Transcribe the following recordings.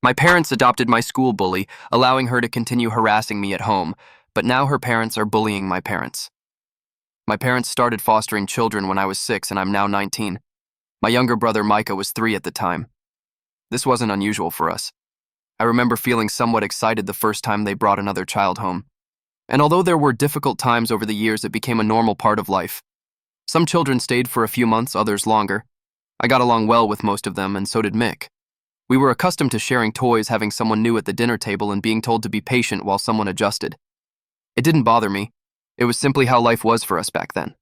My parents adopted my school bully, allowing her to continue harassing me at home, but now her parents are bullying my parents. My parents started fostering children when I was 6 and I'm now 19. My younger brother Micah was 3 at the time. This wasn't unusual for us. I remember feeling somewhat excited the first time they brought another child home. And although there were difficult times over the years, it became a normal part of life. Some children stayed for a few months, others longer. I got along well with most of them, and so did Mick. We were accustomed to sharing toys, having someone new at the dinner table, and being told to be patient while someone adjusted. It didn't bother me. It was simply how life was for us back then.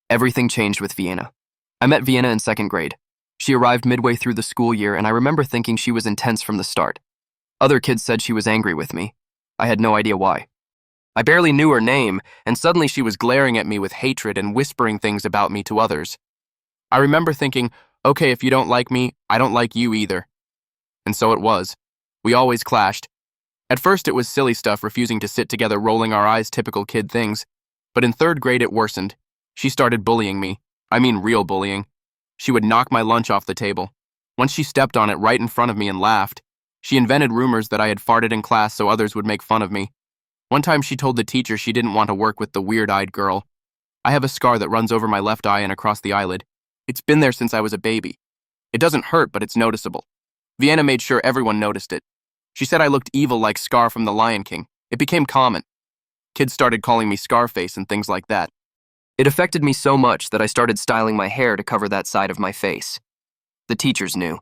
Everything changed with Vienna. I met Vienna in 2nd grade. She arrived midway through the school year, and I remember thinking she was intense from the start. Other kids said she was angry with me. I had no idea why. I barely knew her name, and suddenly she was glaring at me with hatred and whispering things about me to others. I remember thinking, okay, if you don't like me, I don't like you either. And so it was. We always clashed. At first it was silly stuff, refusing to sit together, rolling our eyes, typical kid things. But in 3rd grade it worsened. She started bullying me. I mean real bullying. She would knock my lunch off the table. Once she stepped on it right in front of me and laughed. She invented rumors that I had farted in class so others would make fun of me. One time she told the teacher she didn't want to work with the weird-eyed girl. I have a scar that runs over my left eye and across the eyelid. It's been there since I was a baby. It doesn't hurt, but it's noticeable. Vienna made sure everyone noticed it. She said I looked evil like Scar from The Lion King. It became common. Kids started calling me Scarface and things like that. It affected me so much that I started styling my hair to cover that side of my face. The teachers knew.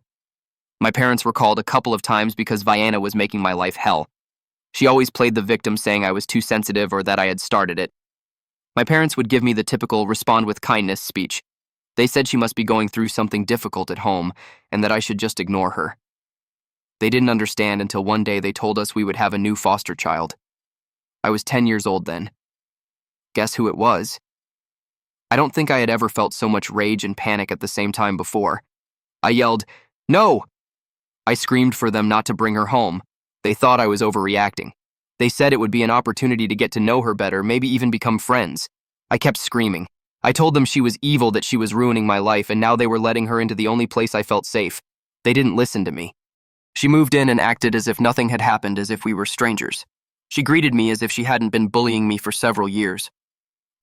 My parents were called a couple of times because Vienna was making my life hell. She always played the victim, saying I was too sensitive or that I had started it. My parents would give me the typical respond with kindness speech. They said she must be going through something difficult at home and that I should just ignore her. They didn't understand until one day they told us we would have a new foster child. I was 10 years old then. Guess who it was? I don't think I had ever felt so much rage and panic at the same time before. I yelled, "No!" I screamed for them not to bring her home. They thought I was overreacting. They said it would be an opportunity to get to know her better, maybe even become friends. I kept screaming. I told them she was evil, that she was ruining my life, and now they were letting her into the only place I felt safe. They didn't listen to me. She moved in and acted as if nothing had happened, as if we were strangers. She greeted me as if she hadn't been bullying me for several years.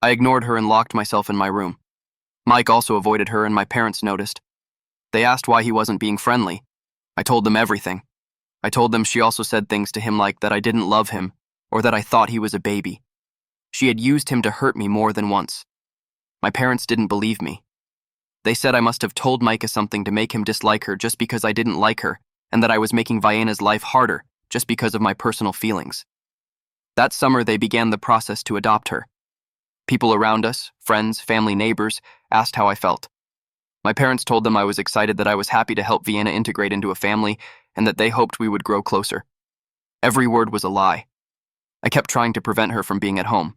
I ignored her and locked myself in my room. Mike also avoided her, and my parents noticed. They asked why he wasn't being friendly. I told them everything. I told them she also said things to him like that I didn't love him, or that I thought he was a baby. She had used him to hurt me more than once. My parents didn't believe me. They said I must have told Micah something to make him dislike her just because I didn't like her, and that I was making Vienna's life harder just because of my personal feelings. That summer, they began the process to adopt her. People around us, friends, family, neighbors, asked how I felt. My parents told them I was excited, that I was happy to help Vienna integrate into a family, and that they hoped we would grow closer. Every word was a lie. I kept trying to prevent her from being at home.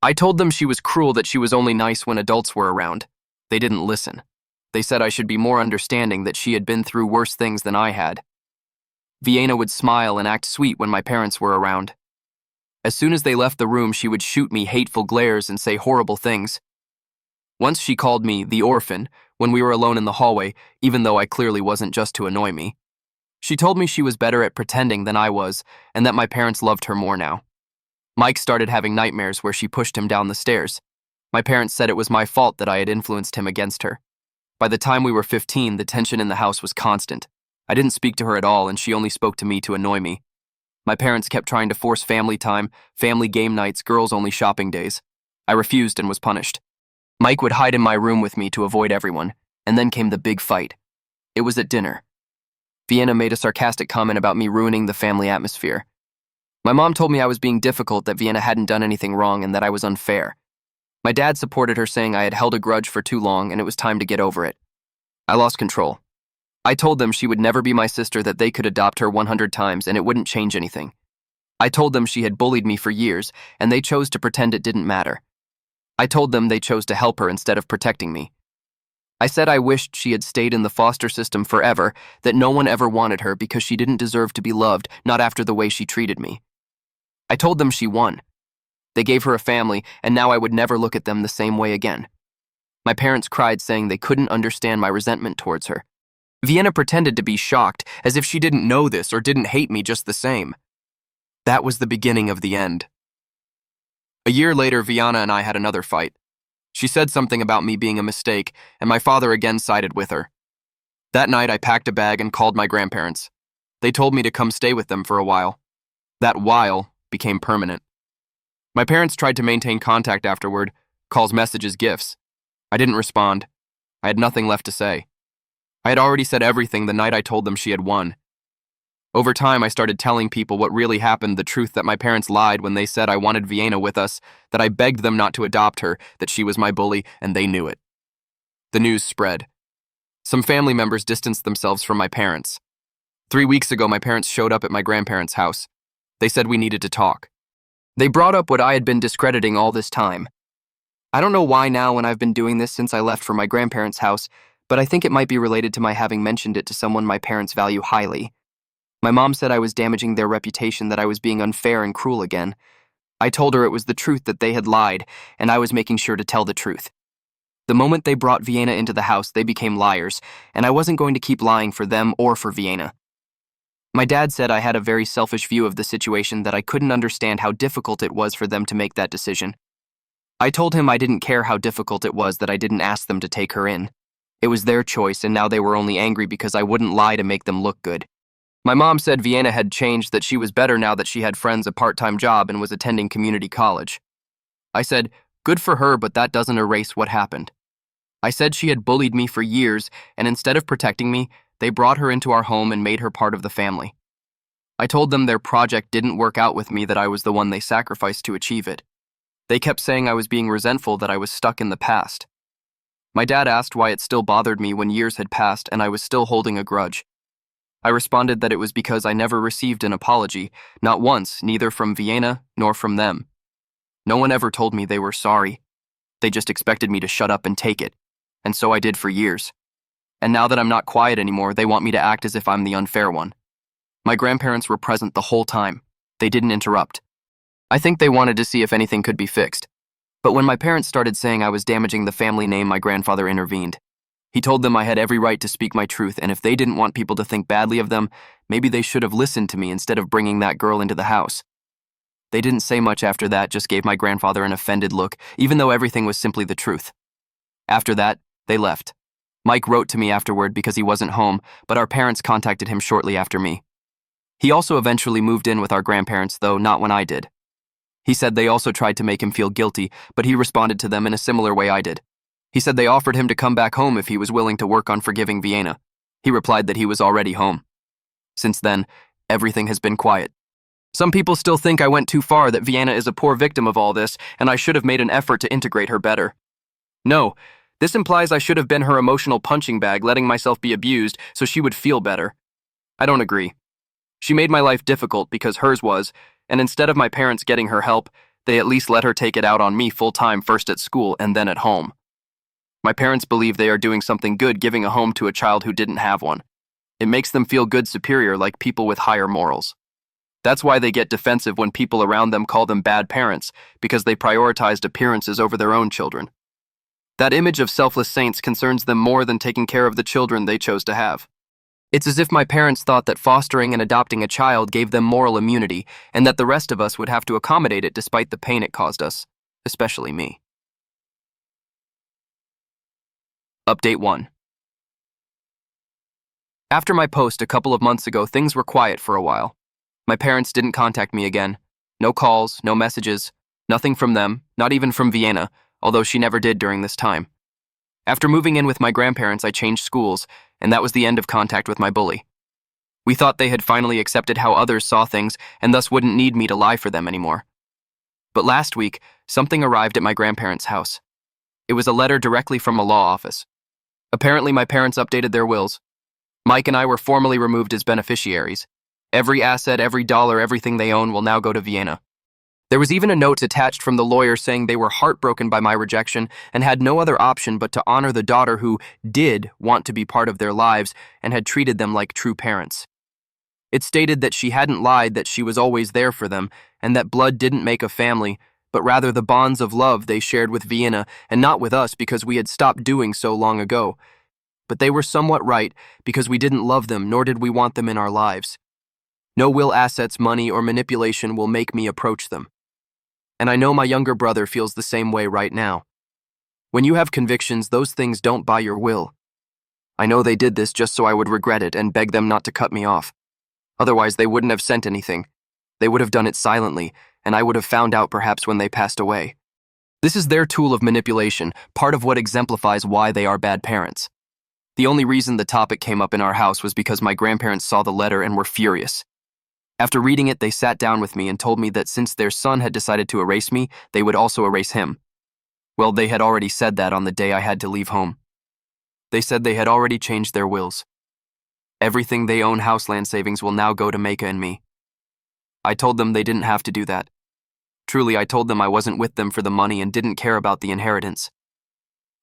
I told them she was cruel, that she was only nice when adults were around. They didn't listen. They said I should be more understanding, that she had been through worse things than I had. Vienna would smile and act sweet when my parents were around. As soon as they left the room, she would shoot me hateful glares and say horrible things. Once she called me the orphan when we were alone in the hallway, even though I clearly wasn't, just to annoy me. She told me she was better at pretending than I was, and that my parents loved her more now. Mike started having nightmares where she pushed him down the stairs. My parents said it was my fault that I had influenced him against her. By the time we were 15, the tension in the house was constant. I didn't speak to her at all, and she only spoke to me to annoy me. My parents kept trying to force family time, family game nights, girls-only shopping days. I refused and was punished. Mike would hide in my room with me to avoid everyone, and then came the big fight. It was at dinner. Vienna made a sarcastic comment about me ruining the family atmosphere. My mom told me I was being difficult, that Vienna hadn't done anything wrong, and that I was unfair. My dad supported her, saying I had held a grudge for too long and it was time to get over it. I lost control. I told them she would never be my sister, that they could adopt her 100 times and it wouldn't change anything. I told them she had bullied me for years and they chose to pretend it didn't matter. I told them they chose to help her instead of protecting me. I said I wished she had stayed in the foster system forever, that no one ever wanted her because she didn't deserve to be loved, not after the way she treated me. I told them she won. They gave her a family, and now I would never look at them the same way again. My parents cried, saying they couldn't understand my resentment towards her. Vienna pretended to be shocked, as if she didn't know this or didn't hate me just the same. That was the beginning of the end. A year later, Vienna and I had another fight. She said something about me being a mistake, and my father again sided with her. That night, I packed a bag and called my grandparents. They told me to come stay with them for a while. That while became permanent. My parents tried to maintain contact afterward, calls, messages, gifts. I didn't respond. I had nothing left to say. I had already said everything the night I told them she had won. Over time, I started telling people what really happened, the truth that my parents lied when they said I wanted Vienna with us, that I begged them not to adopt her, that she was my bully, and they knew it. The news spread. Some family members distanced themselves from my parents. 3 weeks ago, my parents showed up at my grandparents' house. They said we needed to talk. They brought up what I had been discrediting all this time. I don't know why now when I've been doing this since I left for my grandparents' house, but I think it might be related to my having mentioned it to someone my parents value highly. My mom said I was damaging their reputation, that I was being unfair and cruel again. I told her it was the truth, that they had lied, and I was making sure to tell the truth. The moment they brought Vienna into the house, they became liars, and I wasn't going to keep lying for them or for Vienna. My dad said I had a very selfish view of the situation, that I couldn't understand how difficult it was for them to make that decision. I told him I didn't care how difficult it was, that I didn't ask them to take her in. It was their choice, and now they were only angry because I wouldn't lie to make them look good. My mom said Vienna had changed, that she was better now that she had friends, a part-time job, and was attending community college. I said, good for her, but that doesn't erase what happened. I said she had bullied me for years, and instead of protecting me, they brought her into our home and made her part of the family. I told them their project didn't work out with me, that I was the one they sacrificed to achieve it. They kept saying I was being resentful, that I was stuck in the past. My dad asked why it still bothered me when years had passed and I was still holding a grudge. I responded that it was because I never received an apology, not once, neither from Vienna nor from them. No one ever told me they were sorry. They just expected me to shut up and take it, and so I did for years. And now that I'm not quiet anymore, they want me to act as if I'm the unfair one. My grandparents were present the whole time. They didn't interrupt. I think they wanted to see if anything could be fixed. But when my parents started saying I was damaging the family name, my grandfather intervened. He told them I had every right to speak my truth, and if they didn't want people to think badly of them, maybe they should have listened to me instead of bringing that girl into the house. They didn't say much after that, just gave my grandfather an offended look, even though everything was simply the truth. After that, they left. Mike wrote to me afterward because he wasn't home, but our parents contacted him shortly after me. He also eventually moved in with our grandparents, though not when I did. He said they also tried to make him feel guilty, but he responded to them in a similar way I did. He said they offered him to come back home if he was willing to work on forgiving Vienna. He replied that he was already home. Since then, everything has been quiet. Some people still think I went too far, that Vienna is a poor victim of all this, and I should have made an effort to integrate her better. No, this implies I should have been her emotional punching bag, letting myself be abused so she would feel better. I don't agree. She made my life difficult because hers was, and instead of my parents getting her help, they at least let her take it out on me full-time, first at school and then at home. My parents believe they are doing something good giving a home to a child who didn't have one. It makes them feel good, superior, like people with higher morals. That's why they get defensive when people around them call them bad parents, because they prioritized appearances over their own children. That image of selfless saints concerns them more than taking care of the children they chose to have. It's as if my parents thought that fostering and adopting a child gave them moral immunity, and that the rest of us would have to accommodate it despite the pain it caused us, especially me. Update 1. After my post a couple of months ago, things were quiet for a while. My parents didn't contact me again. No calls, no messages, nothing from them, not even from Vienna, although she never did during this time. After moving in with my grandparents, I changed schools, and that was the end of contact with my bully. We thought they had finally accepted how others saw things and thus wouldn't need me to lie for them anymore. But last week, something arrived at my grandparents' house. It was a letter directly from a law office. Apparently, my parents updated their wills. Mike and I were formally removed as beneficiaries. Every asset, every dollar, everything they own will now go to Vienna. There was even a note attached from the lawyer saying they were heartbroken by my rejection and had no other option but to honor the daughter who did want to be part of their lives and had treated them like true parents. It stated that she hadn't lied, that she was always there for them, and that blood didn't make a family, but rather the bonds of love they shared with Vienna and not with us because we had stopped doing so long ago. But they were somewhat right because we didn't love them nor did we want them in our lives. No will assets, money, or manipulation will make me approach them. And I know my younger brother feels the same way right now. When you have convictions, those things don't buy your will. I know they did this just so I would regret it and beg them not to cut me off. Otherwise, they wouldn't have sent anything. They would have done it silently, and I would have found out perhaps when they passed away. This is their tool of manipulation, part of what exemplifies why they are bad parents. The only reason the topic came up in our house was because my grandparents saw the letter and were furious. After reading it, they sat down with me and told me that since their son had decided to erase me, they would also erase him. Well, they had already said that on the day I had to leave home. They said they had already changed their wills. Everything they own, house, land, savings, will now go to Micah and me. I told them they didn't have to do that. Truly, I told them I wasn't with them for the money and didn't care about the inheritance.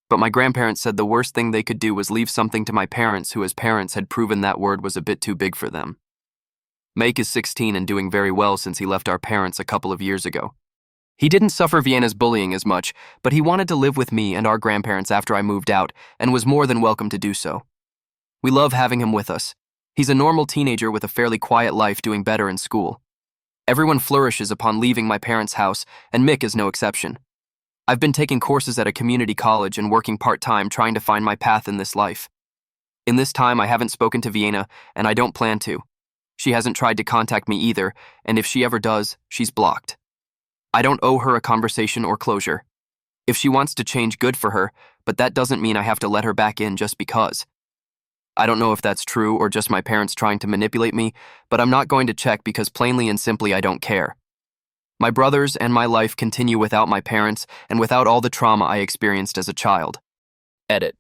But my grandparents said the worst thing they could do was leave something to my parents, who as parents had proven that word was a bit too big for them. Mike is 16 and doing very well since he left our parents a couple of years ago. He didn't suffer Vienna's bullying as much, but he wanted to live with me and our grandparents after I moved out and was more than welcome to do so. We love having him with us. He's a normal teenager with a fairly quiet life, doing better in school. Everyone flourishes upon leaving my parents' house, and Mick is no exception. I've been taking courses at a community college and working part-time trying to find my path in this life. In this time, I haven't spoken to Vienna, and I don't plan to. She hasn't tried to contact me either, and if she ever does, she's blocked. I don't owe her a conversation or closure. If she wants to change, good for her, but that doesn't mean I have to let her back in just because. I don't know if that's true or just my parents trying to manipulate me, but I'm not going to check because plainly and simply I don't care. My brothers and my life continue without my parents and without all the trauma I experienced as a child. Edit.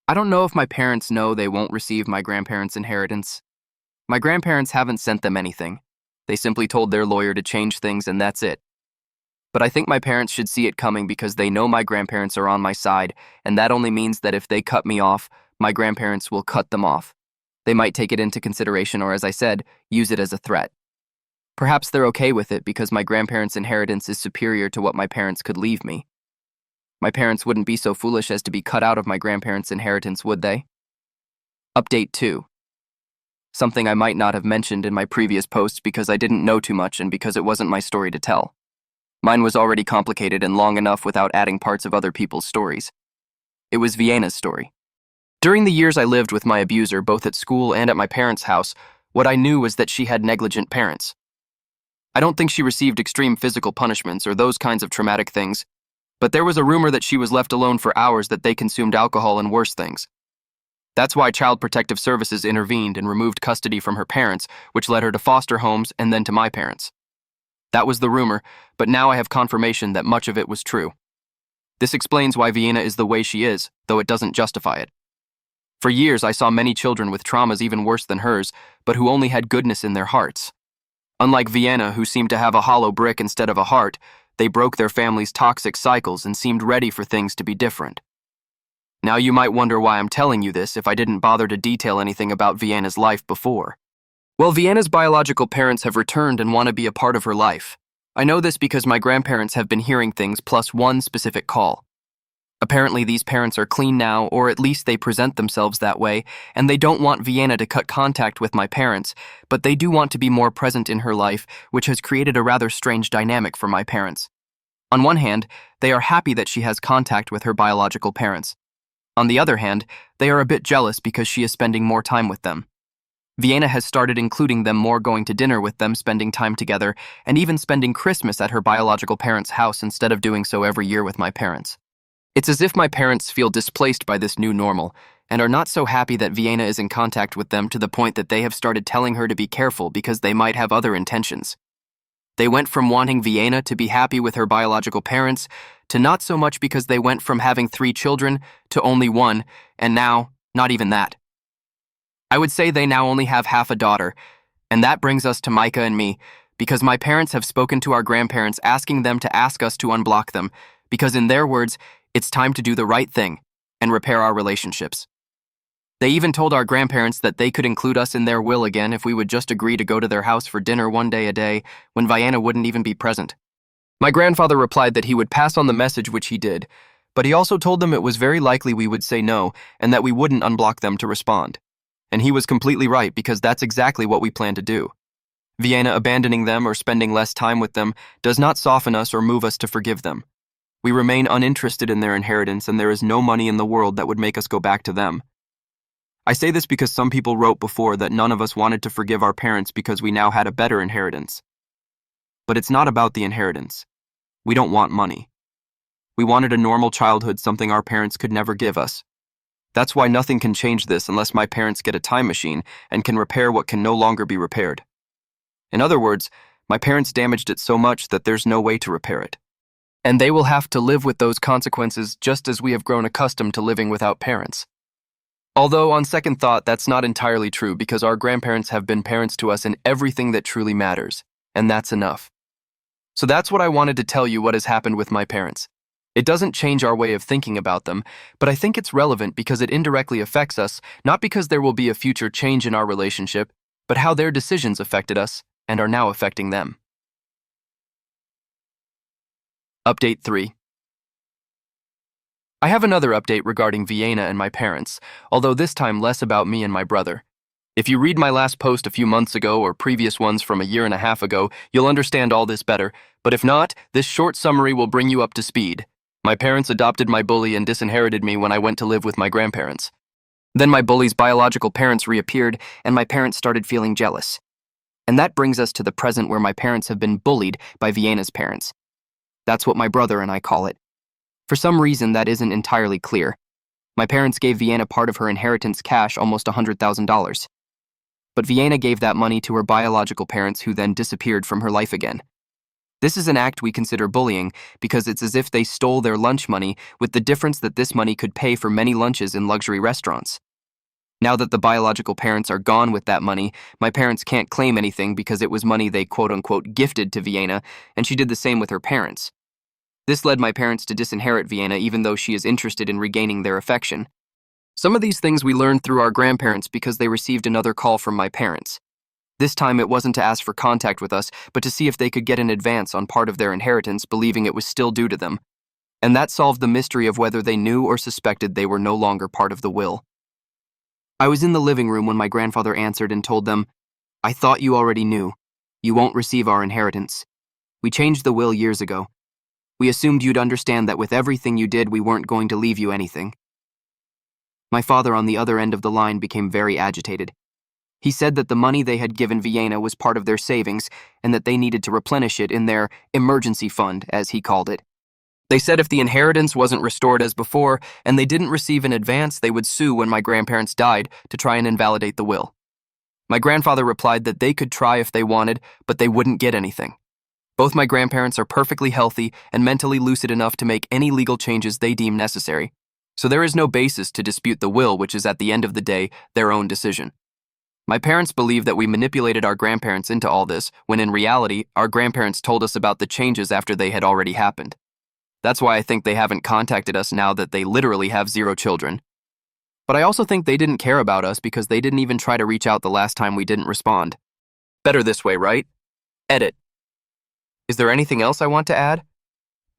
I don't know if my parents know they won't receive my grandparents' inheritance. My grandparents haven't sent them anything. They simply told their lawyer to change things and that's it. But I think my parents should see it coming because they know my grandparents are on my side, and that only means that if they cut me off, my grandparents will cut them off. They might take it into consideration or, as I said, use it as a threat. Perhaps they're okay with it because my grandparents' inheritance is superior to what my parents could leave me. My parents wouldn't be so foolish as to be cut out of my grandparents' inheritance, would they? Update 2. Something I might not have mentioned in my previous posts because I didn't know too much and because it wasn't my story to tell. Mine was already complicated and long enough without adding parts of other people's stories. It was Vienna's story. During the years I lived with my abuser, both at school and at my parents' house, what I knew was that she had negligent parents. I don't think she received extreme physical punishments or those kinds of traumatic things, but there was a rumor that she was left alone for hours, that they consumed alcohol and worse things. That's why Child Protective Services intervened and removed custody from her parents, which led her to foster homes and then to my parents. That was the rumor, but now I have confirmation that much of it was true. This explains why Vienna is the way she is, though it doesn't justify it. For years, I saw many children with traumas even worse than hers, but who only had goodness in their hearts. Unlike Vienna, who seemed to have a hollow brick instead of a heart, they broke their family's toxic cycles and seemed ready for things to be different. Now you might wonder why I'm telling you this if I didn't bother to detail anything about Vienna's life before. Well, Vienna's biological parents have returned and want to be a part of her life. I know this because my grandparents have been hearing things plus one specific call. Apparently these parents are clean now, or at least they present themselves that way, and they don't want Vienna to cut contact with my parents, but they do want to be more present in her life, which has created a rather strange dynamic for my parents. On one hand, they are happy that she has contact with her biological parents. On the other hand, they are a bit jealous because she is spending more time with them. Vienna has started including them more, going to dinner with them, spending time together, and even spending Christmas at her biological parents' house instead of doing so every year with my parents. It's as if my parents feel displaced by this new normal and are not so happy that Vienna is in contact with them, to the point that they have started telling her to be careful because they might have other intentions. They went from wanting Vienna to be happy with her biological parents to not so much, because they went from having 3 children to only 1, and now, not even that. I would say they now only have half a daughter, and that brings us to Micah and me, because my parents have spoken to our grandparents asking them to ask us to unblock them, because in their words, it's time to do the right thing and repair our relationships. They even told our grandparents that they could include us in their will again if we would just agree to go to their house for dinner one day a day when Vienna wouldn't even be present. My grandfather replied that he would pass on the message, which he did, But he also told them it was very likely we would say no and that we wouldn't unblock them to respond. And he was completely right because that's exactly what we plan to do. Vienna abandoning them or spending less time with them does not soften us or move us to forgive them. We remain uninterested in their inheritance, and there is no money in the world that would make us go back to them. I say this because some people wrote before that none of us wanted to forgive our parents because we now had a better inheritance. But it's not about the inheritance. We don't want money. We wanted a normal childhood, something our parents could never give us. That's why nothing can change this unless my parents get a time machine and can repair what can no longer be repaired. In other words, my parents damaged it so much that there's no way to repair it. And they will have to live with those consequences just as we have grown accustomed to living without parents. Although, on second thought, that's not entirely true because our grandparents have been parents to us in everything that truly matters, and that's enough. So that's what I wanted to tell you what has happened with my parents. It doesn't change our way of thinking about them, but I think it's relevant because it indirectly affects us, not because there will be a future change in our relationship, but how their decisions affected us and are now affecting them. Update 3. I have another update regarding Vienna and my parents, although this time less about me and my brother. If you read my last post a few months ago or previous ones from a year and a half ago, you'll understand all this better, but if not, this short summary will bring you up to speed. My parents adopted my bully and disinherited me when I went to live with my grandparents. Then my bully's biological parents reappeared, and my parents started feeling jealous. And that brings us to the present where my parents have been bullied by Vienna's parents. That's what my brother and I call it. For some reason that isn't entirely clear. My parents gave Vienna part of her inheritance cash, almost $100,000. But Vienna gave that money to her biological parents who then disappeared from her life again. This is an act we consider bullying because it's as if they stole their lunch money, with the difference that this money could pay for many lunches in luxury restaurants. Now that the biological parents are gone with that money, my parents can't claim anything because it was money they quote-unquote gifted to Vienna, and she did the same with her parents. This led my parents to disinherit Vienna even though she is interested in regaining their affection. Some of these things we learned through our grandparents because they received another call from my parents. This time it wasn't to ask for contact with us, but to see if they could get an advance on part of their inheritance, believing it was still due to them. And that solved the mystery of whether they knew or suspected they were no longer part of the will. I was in the living room when my grandfather answered and told them, "I thought you already knew. You won't receive our inheritance. We changed the will years ago. We assumed you'd understand that with everything you did, we weren't going to leave you anything." My father on the other end of the line became very agitated. He said that the money they had given Vienna was part of their savings and that they needed to replenish it in their emergency fund, as he called it. They said if the inheritance wasn't restored as before and they didn't receive an advance, they would sue when my grandparents died to try and invalidate the will. My grandfather replied that they could try if they wanted, but they wouldn't get anything. Both my grandparents are perfectly healthy and mentally lucid enough to make any legal changes they deem necessary, so there is no basis to dispute the will, which is at the end of the day their own decision. My parents believe that we manipulated our grandparents into all this, when in reality, our grandparents told us about the changes after they had already happened. That's why I think they haven't contacted us now that they literally have 0 children. But I also think they didn't care about us because they didn't even try to reach out the last time we didn't respond. Better this way, right? Edit. Is there anything else I want to add?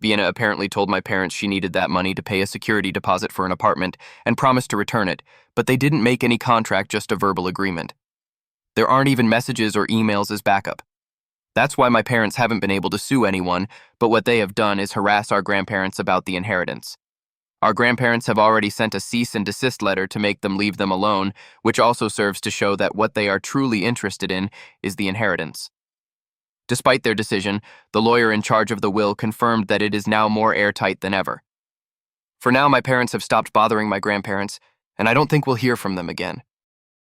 Vienna apparently told my parents she needed that money to pay a security deposit for an apartment and promised to return it, but they didn't make any contract, just a verbal agreement. There aren't even messages or emails as backup. That's why my parents haven't been able to sue anyone, but what they have done is harass our grandparents about the inheritance. Our grandparents have already sent a cease and desist letter to make them leave them alone, which also serves to show that what they are truly interested in is the inheritance. Despite their decision, the lawyer in charge of the will confirmed that it is now more airtight than ever. For now, my parents have stopped bothering my grandparents, and I don't think we'll hear from them again.